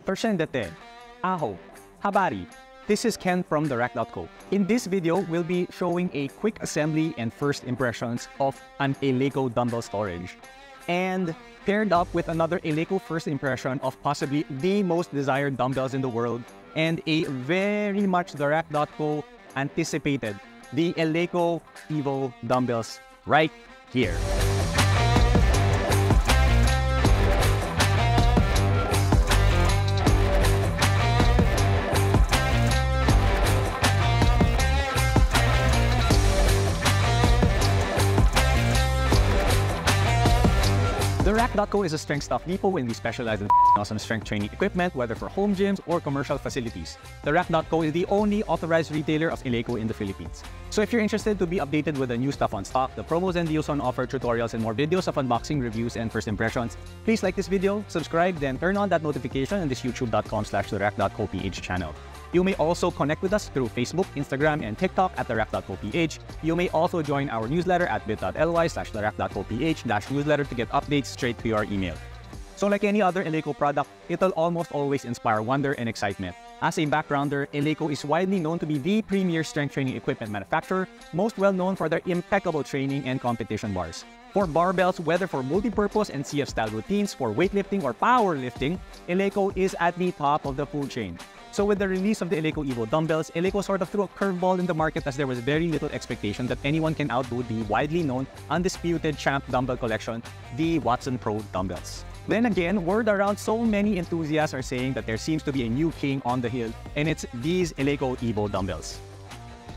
Torshendete, Aho, Habari. This is Ken from TheRack.co. In this video, we'll be showing a quick assembly and first impressions of an Eleiko dumbbell storage. And paired up with another Eleiko first impression of possibly the most desired dumbbells in the world and a very much TheRack.co anticipated, the Eleiko EVO Dumbbells right here. TheRack.co is a strength stuff depot and we specialize in awesome strength training equipment, whether for home gyms or commercial facilities. TheRack.co is the only authorized retailer of Eleiko in the Philippines. So if you're interested to be updated with the new stuff on stock, the promos and deals on offer, tutorials, and more videos of unboxing, reviews, and first impressions, please like this video, subscribe, then turn on that notification on this youtube.com/TheRack.co.ph channel. You may also connect with us through Facebook, Instagram, and TikTok at TheRack.co.ph. You may also join our newsletter at bit.ly/TheRack.co.ph/newsletter to get updates straight to your email. So like any other Eleiko product, it'll almost always inspire wonder and excitement. As a backgrounder, Eleiko is widely known to be the premier strength training equipment manufacturer, most well known for their impeccable training and competition bars. For barbells, whether for multi-purpose and CF-style routines, for weightlifting or powerlifting, Eleiko is at the top of the food chain. So with the release of the Eleiko EVO Dumbbells, Eleiko sort of threw a curveball in the market as there was very little expectation that anyone can outdo the widely known, undisputed champ dumbbell collection, the Watson Pro Dumbbells. Then again, word around so many enthusiasts are saying that there seems to be a new king on the hill, and it's these Eleiko EVO Dumbbells.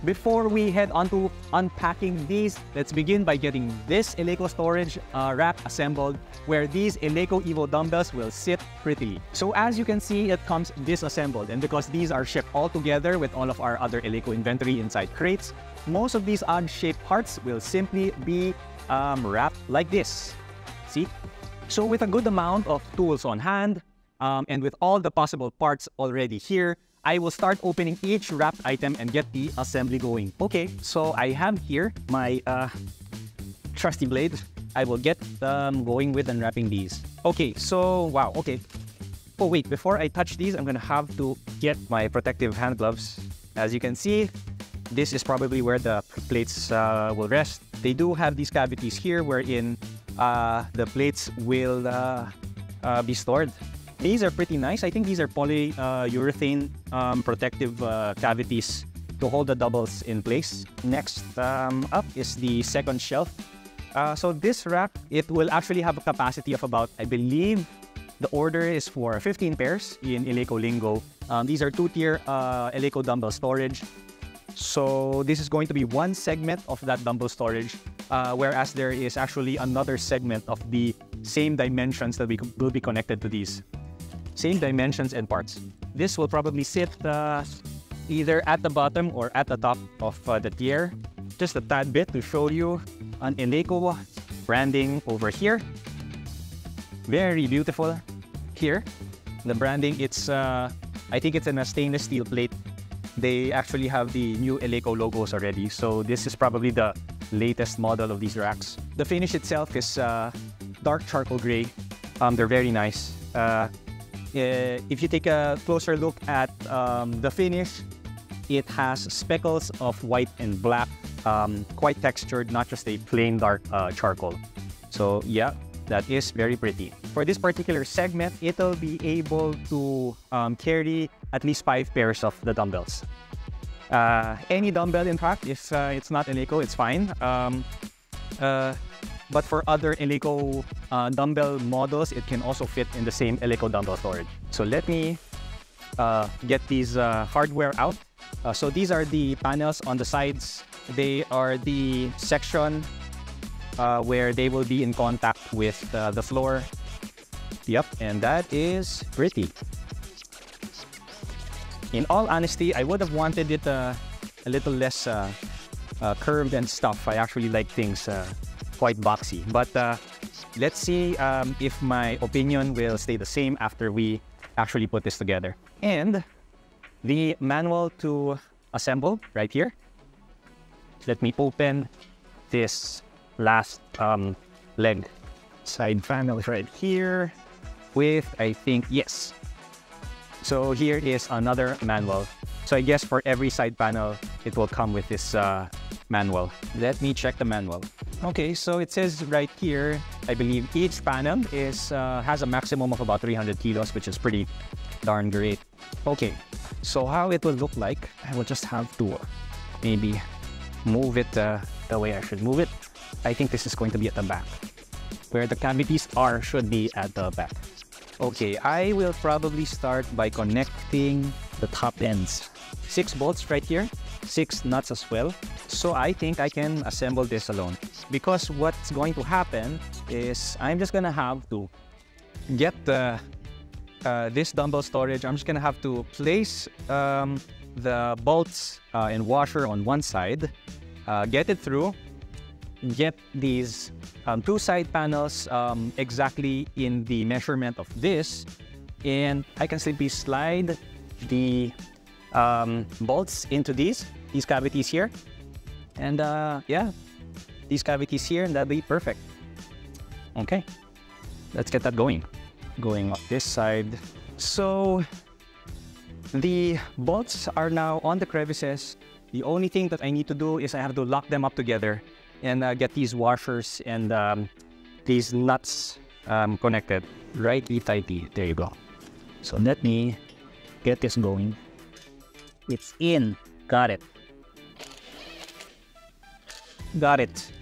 Before we head on to unpacking these, let's begin by getting this Eleiko storage rack assembled, where these Eleiko EVO Dumbbells will sit prettily. So as you can see, it comes disassembled, and because these are shipped all together with all of our other Eleiko inventory inside crates, most of these odd-shaped parts will simply be wrapped like this. See? So with a good amount of tools on hand, and with all the possible parts already here, I will start opening each wrapped item and get the assembly going. Okay, so I have here my trusty blade. I will get going with unwrapping these. Okay, so wow, okay. Oh wait, before I touch these, I'm gonna have to get my protective hand gloves. As you can see, this is probably where the plates will rest. They do have these cavities here wherein the plates will be stored. These are pretty nice. I think these are polyurethane protective cavities to hold the dumbbells in place. Next up is the second shelf. So this rack, it will actually have a capacity of about, I believe, the order is for 15 pairs in Eleiko lingo. These are two-tier Eleiko dumbbell storage. So this is going to be one segment of that dumbbell storage, whereas there is actually another segment of the same dimensions that will be connected to these. Same dimensions and parts. This will probably sit either at the bottom or at the top of the tier. Just a tad bit to show you an Eleiko branding over here. Very beautiful here. The branding, it's I think it's in a stainless steel plate. They actually have the new Eleiko logos already. So this is probably the latest model of these racks. The finish itself is dark charcoal gray. They're very nice. If you take a closer look at the finish, it has speckles of white and black, quite textured, not just a plain dark charcoal. So yeah, that is very pretty. For this particular segment, it'll be able to carry at least 5 pairs of the dumbbells. Any dumbbell, in fact, if it's not Eleiko, it's fine. But for other Eleiko dumbbell models, it can also fit in the same Eleiko dumbbell storage. So let me get these hardware out. So these are the panels on the sides. They are the section where they will be in contact with the floor. Yep, and that is pretty. In all honesty, I would have wanted it a little less curved and stuff. I actually like things quite boxy, but let's see if my opinion will stay the same after we actually put this together. And the manual to assemble right here. Let me open this last leg. Side panel right here with, I think, yes, So here is another manual. So I guess for every side panel, it will come with this manual. Let me check the manual. Okay, so it says right here, I believe each panel has a maximum of about 300 kilos, which is pretty darn great. Okay, so how it will look like, I will just have to maybe move it the way I should move it. I think this is going to be at the back. Where the cavities are should be at the back. Okay, I will probably start by connecting the top ends. 6 bolts right here, 6 nuts as well. So I think I can assemble this alone. Because what's going to happen is I'm just gonna have to get this dumbbell storage. I'm just gonna have to place the bolts and washer on one side, get it through, get these 2 side panels exactly in the measurement of this, and I can simply slide the bolts into these cavities here, and yeah, these cavities here, and that'll be perfect. Okay, let's get that going up this side. So the bolts are now on the crevices. The only thing that I need to do is I have to lock them up together and get these washers and these nuts connected rightly tightly. There you go. So let me get this going. It's in. Got it. Got it.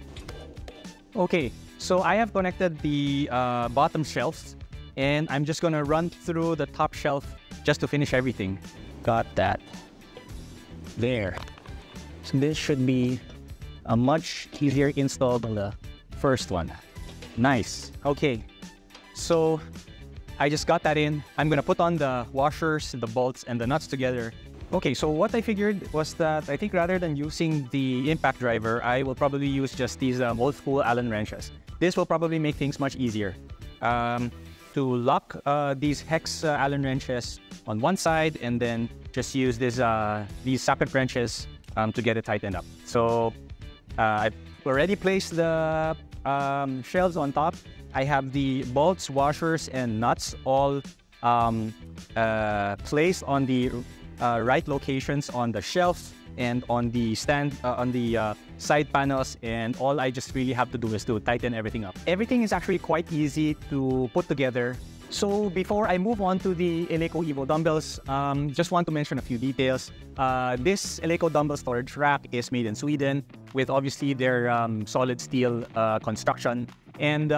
Okay, so I have connected the bottom shelves, and I'm just gonna run through the top shelf just to finish everything. Got that. There. So this should be a much easier install than the first one. Nice. Okay, so I just got that in. I'm gonna put on the washers, the bolts, and the nuts together. Okay, so what I figured was that I think rather than using the impact driver, I will probably use just these old school Allen wrenches. This will probably make things much easier. To lock these hex Allen wrenches on one side, and then just use these socket wrenches to get it tightened up. So I've already placed the shelves on top. I have the bolts, washers, and nuts all placed on the right locations on the shelf and on the stand, on the side panels, and all I just really have to do is to tighten everything up. Everything is actually quite easy to put together. So before I move on to the Eleiko EVO Dumbbells, just want to mention a few details. This Eleiko Dumbbell storage rack is made in Sweden with obviously their solid steel construction. And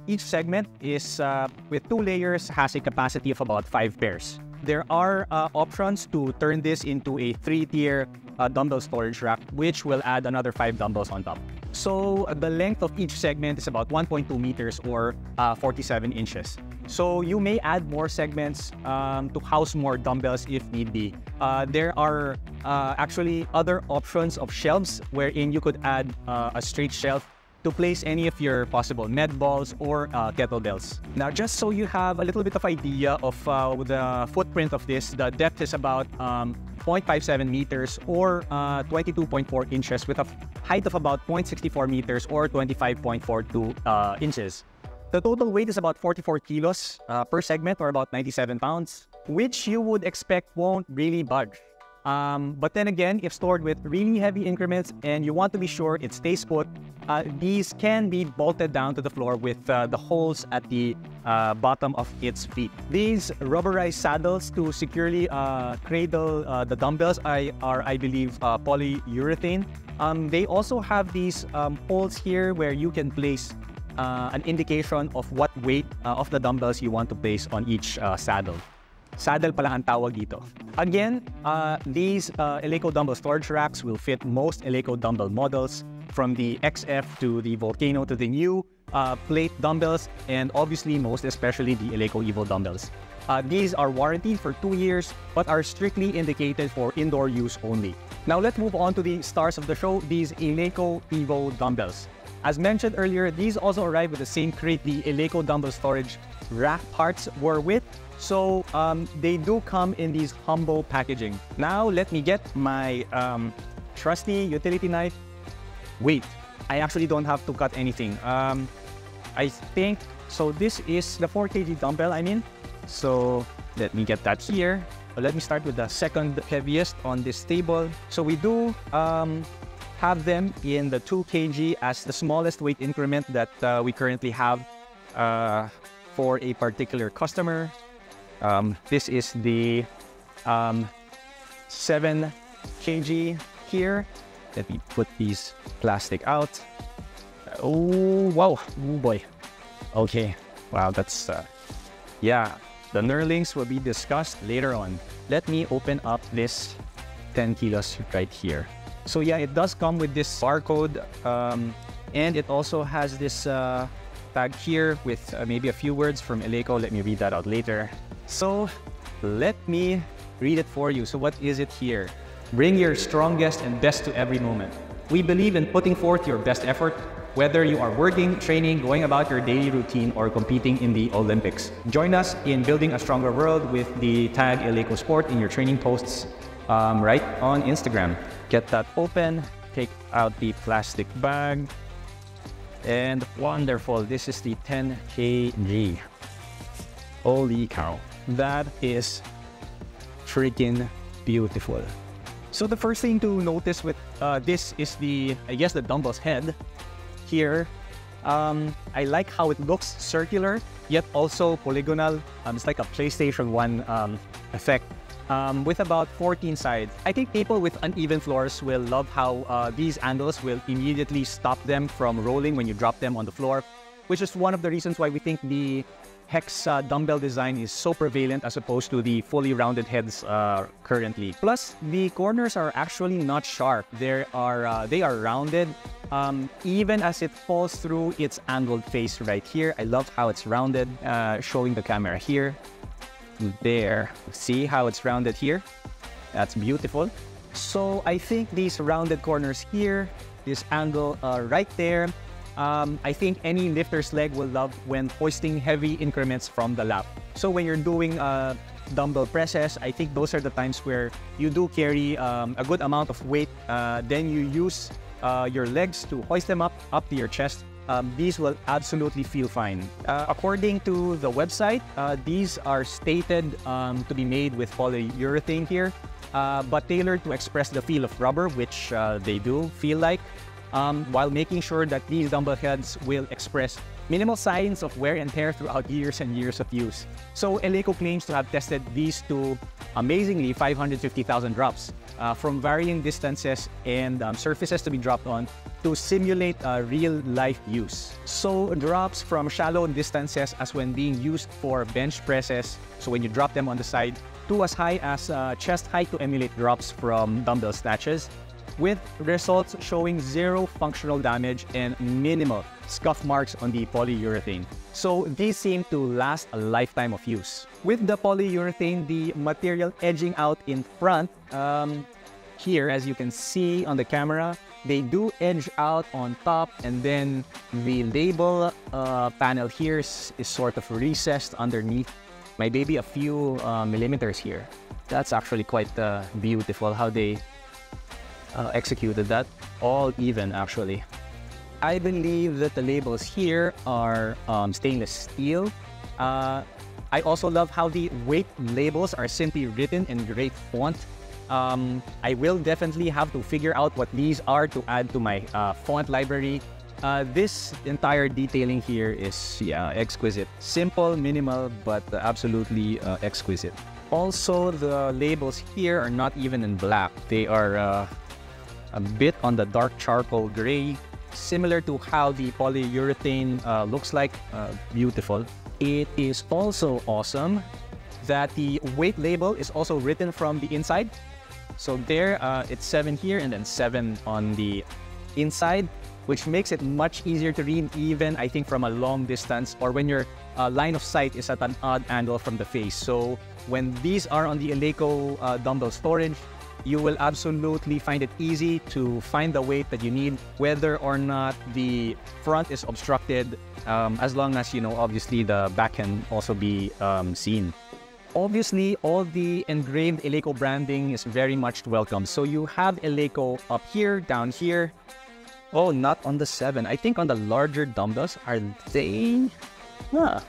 each segment is with 2 layers, has a capacity of about 5 pairs. There are options to turn this into a 3-tier dumbbell storage rack, which will add another 5 dumbbells on top. So the length of each segment is about 1.2 meters or 47 inches. So you may add more segments to house more dumbbells if need be. There are actually other options of shelves wherein you could add a straight shelf to place any of your possible med balls or kettlebells. Now, just so you have a little bit of idea of the footprint of this, the depth is about 0.57 meters or 22.4 inches with a height of about 0.64 meters or 25.42 inches. The total weight is about 44 kilos per segment or about 97 pounds, which you would expect won't really budge. But then again, if stored with really heavy increments and you want to be sure it stays put, these can be bolted down to the floor with the holes at the bottom of its feet. These rubberized saddles to securely cradle the dumbbells are, I believe, polyurethane. They also have these holes here where you can place an indication of what weight of the dumbbells you want to place on each saddle. Saddle pala ang tawag dito. Again, these Eleiko dumbbell storage racks will fit most Eleiko dumbbell models, from the XF to the Volcano to the new plate dumbbells, and obviously most especially the Eleiko EVO dumbbells. These are warranted for 2 years, but are strictly indicated for indoor use only. Now let's move on to the stars of the show, these Eleiko EVO dumbbells. As mentioned earlier, these also arrive with the same crate the Eleiko dumbbell storage rack parts were with. So they do come in these humble packaging. Now let me get my trusty utility knife. Wait, I actually don't have to cut anything. I think, so this is the 4 kg dumbbell, I mean. So Let me get that here. Let me start with the second heaviest on this table. So we do have them in the 2 kg as the smallest weight increment that we currently have for a particular customer. This is the 7 kg here. Let me put these plastic out. Oh, wow. Oh boy. Okay. Wow, that's, yeah. The knurlings will be discussed later on. Let me open up this 10 kilos right here. So yeah, it does come with this barcode, and it also has this tag here with maybe a few words from Eleiko. Let me read that out later. So let me read it for you. So what is it here? Bring your strongest and best to every moment. We believe in putting forth your best effort, whether you are working, training, going about your daily routine, or competing in the Olympics. Join us in building a stronger world with the tag Eleiko Sport in your training posts right on Instagram. Get that open, take out the plastic bag, and wonderful, this is the 10 kg. Holy cow, that is freaking beautiful. So the first thing to notice with this is the, I guess, the dumbbell's head. Here, I like how it looks circular, yet also polygonal. It's like a PlayStation 1 effect with about 14 sides. I think people with uneven floors will love how these angles will immediately stop them from rolling when you drop them on the floor, which is one of the reasons why we think the hex dumbbell design is so prevalent as opposed to the fully rounded heads currently. Plus, the corners are actually not sharp. They are rounded, even as it falls through its angled face right here. I love how it's rounded, showing the camera here. There, see how it's rounded here? That's beautiful. So I think these rounded corners here, this angle right there, I think any lifter's leg will love when hoisting heavy increments from the lap. So when you're doing dumbbell presses, I think those are the times where you do carry a good amount of weight. Then you use your legs to hoist them up to your chest. These will absolutely feel fine. According to the website, these are stated to be made with polyurethane here, but tailored to express the feel of rubber, which they do feel like. While making sure that these dumbbell heads will express minimal signs of wear and tear throughout years and years of use. So Eleiko claims to have tested these to amazingly 550,000 drops from varying distances and surfaces to be dropped on to simulate real-life use. So drops from shallow distances as when being used for bench presses, so when you drop them on the side, to as high as chest height to emulate drops from dumbbell snatches, with results showing zero functional damage and minimal scuff marks on the polyurethane. So these seem to last a lifetime of use. With the polyurethane, the material edging out in front, here as you can see on the camera, they do edge out on top, and then the label panel here is sort of recessed underneath, maybe a few millimeters here. That's actually quite beautiful how they executed that. All even actually. I believe that the labels here are stainless steel. I also love how the weight labels are simply written in great font. I will definitely have to figure out what these are to add to my font library. This entire detailing here is, yeah, exquisite. Simple, minimal, but absolutely exquisite. Also, the labels here are not even in black. They are a bit on the dark charcoal gray, similar to how the polyurethane looks like. Beautiful. It is also awesome that the weight label is also written from the inside. So there, it's 7 here and then 7 on the inside, which makes it much easier to read even, I think, from a long distance or when your line of sight is at an odd angle from the face. So when these are on the Eleiko dumbbell storage, you will absolutely find it easy to find the weight that you need, whether or not the front is obstructed, as long as, you know, obviously the back can also be seen. Obviously, all the engraved Eleiko branding is very much welcome. So you have Eleiko up here, down here. Oh, not on the 7. I think on the larger dumbbells, are they? Huh.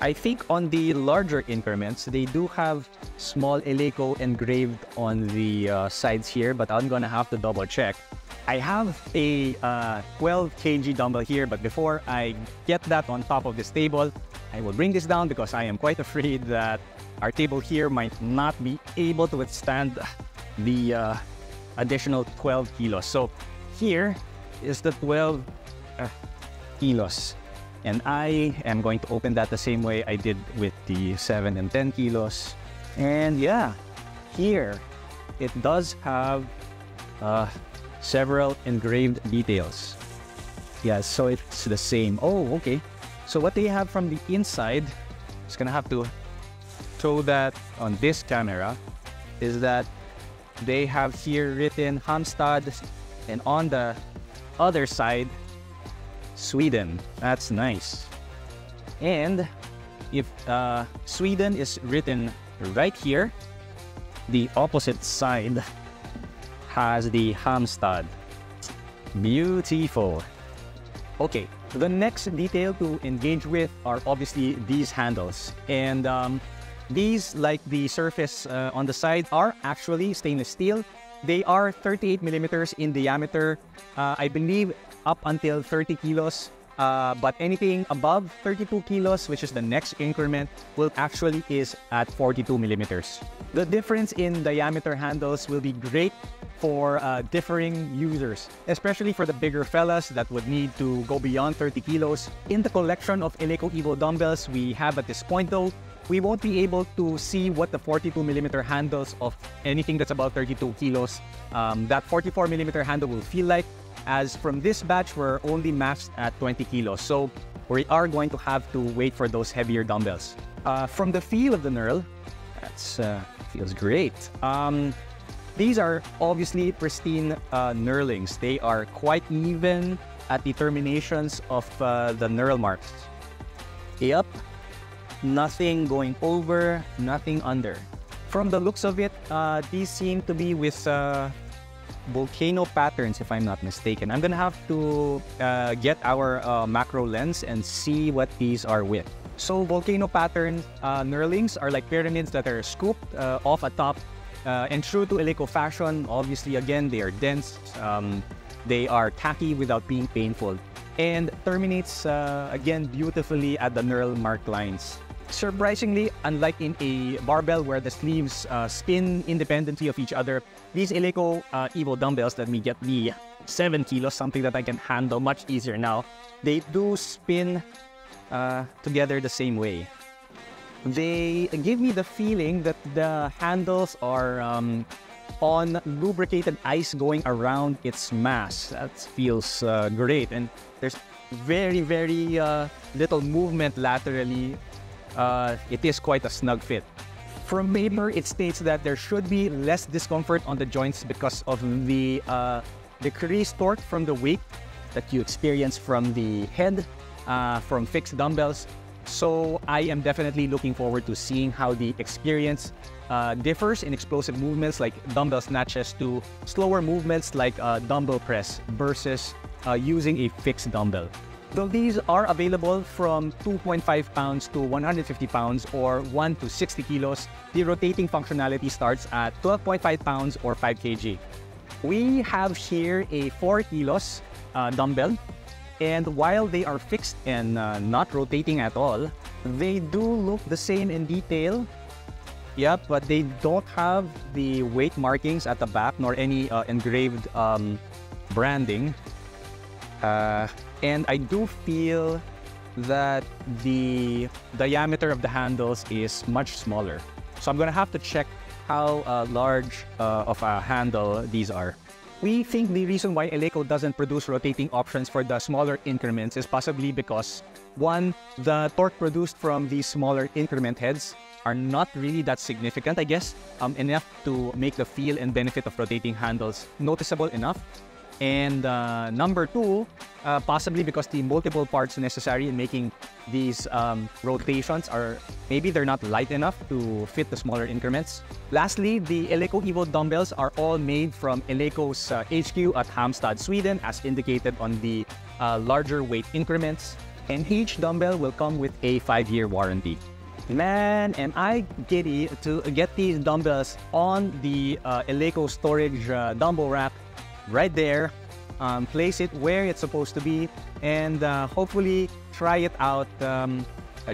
I think on the larger increments, they do have small Eleiko engraved on the sides here, but I'm gonna have to double check. I have a 12 kg dumbbell here, but before I get that on top of this table, I will bring this down because I am quite afraid that our table here might not be able to withstand the additional 12 kilos. So here is the 12 kilos. And I am going to open that the same way I did with the 7 and 10 kilos. And yeah, here it does have several engraved details. Yeah, so it's the same. Oh, okay. So what they have from the inside, just gonna have to show that on this camera, is that they have here written Halmstad, and on the other side, Sweden. That's nice. And if Sweden is written right here, the opposite side has the Halmstad. Beautiful. Okay, the next detail to engage with are obviously these handles. And these, like the surface on the side, are actually stainless steel. They are 38 millimeters in diameter. I believe up until 30 kilos, but anything above 32 kilos, which is the next increment, will actually is at 42 millimeters. The difference in diameter handles will be great for differing users, especially for the bigger fellas that would need to go beyond 30 kilos. In the collection of Eleiko EVO dumbbells we have at this point though, we won't be able to see what the 42 millimeter handles of anything that's about 32 kilos, that 44 millimeter handle will feel like, as from this batch, we're only maxed at 20 kilos. So we are going to have to wait for those heavier dumbbells. From the feel of the knurl, that feels great. These are obviously pristine knurlings. They are quite even at the terminations of the knurl marks. Yep, nothing going over, nothing under. From the looks of it, these seem to be with volcano patterns, if I'm not mistaken. I'm gonna have to get our macro lens and see what these are with. So volcano pattern knurlings are like pyramids that are scooped off atop, and true to Eleiko fashion, obviously again, they are dense, they are tacky without being painful, and terminates again beautifully at the knurl mark lines. Surprisingly, unlike in a barbell where the sleeves spin independently of each other, these Eleiko EVO dumbbells, let me get the 7 kilos, something that I can handle much easier now, they do spin together the same way. They give me the feeling that the handles are on lubricated ice going around its mass. That feels great, and there's very little movement laterally. It is quite a snug fit. From paper, it states that there should be less discomfort on the joints because of the decreased torque from the weight that you experience from the head, from fixed dumbbells. So I am definitely looking forward to seeing how the experience differs in explosive movements like dumbbell snatches to slower movements like dumbbell press versus using a fixed dumbbell. Though these are available from 2.5 pounds to 150 pounds or 1 to 60 kilos, the rotating functionality starts at 12.5 pounds or 5 kg. We have here a 4 kilos dumbbell, and while they are fixed and not rotating at all, they do look the same in detail. Yep, but they don't have the weight markings at the back nor any engraved branding. And I do feel that the diameter of the handles is much smaller. So I'm gonna have to check how large of a handle these are. We think the reason why Eleiko doesn't produce rotating options for the smaller increments is possibly because, one, the torque produced from these smaller increment heads are not really that significant, I guess, enough to make the feel and benefit of rotating handles noticeable enough. And number two, possibly because the multiple parts necessary in making these rotations are, maybe they're not light enough to fit the smaller increments. Lastly, the Eleiko EVO dumbbells are all made from Eleiko's HQ at Halmstad, Sweden, as indicated on the larger weight increments. and each dumbbell will come with a 5-year warranty. Man, am I giddy to get these dumbbells on the Eleiko storage dumbbell rack right there, place it where it's supposed to be, and hopefully try it out,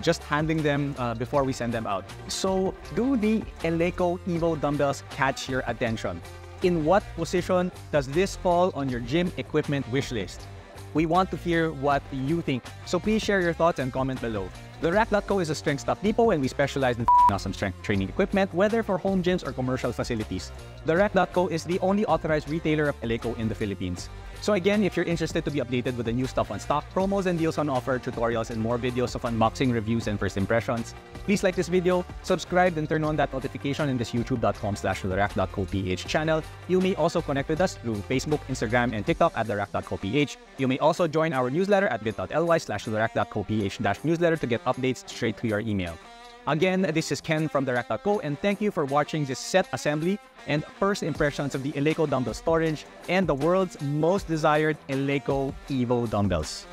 just handling them before we send them out. So, do the Eleiko EVO dumbbells catch your attention? In what position does this fall on your gym equipment wish list? We want to hear what you think, so please share your thoughts and comment below. TheRack.co is a strength stock depot, and we specialize in awesome strength training equipment, whether for home gyms or commercial facilities. TheRack.co is the only authorized retailer of Eleiko in the Philippines. So again, if you're interested to be updated with the new stuff on stock, promos and deals on offer, tutorials, and more videos of unboxing, reviews, and first impressions, please like this video, subscribe, and turn on that notification in this youtube.com/therack.co.ph channel. You may also connect with us through Facebook, Instagram, and TikTok at therack.co.ph. You may also join our newsletter at bit.ly/therack.co.ph-newsletter to get updates straight to your email. Again, this is Ken from TheRack.co, and thank you for watching this set assembly and first impressions of the Eleiko dumbbell storage and the world's most desired Eleiko EVO dumbbells.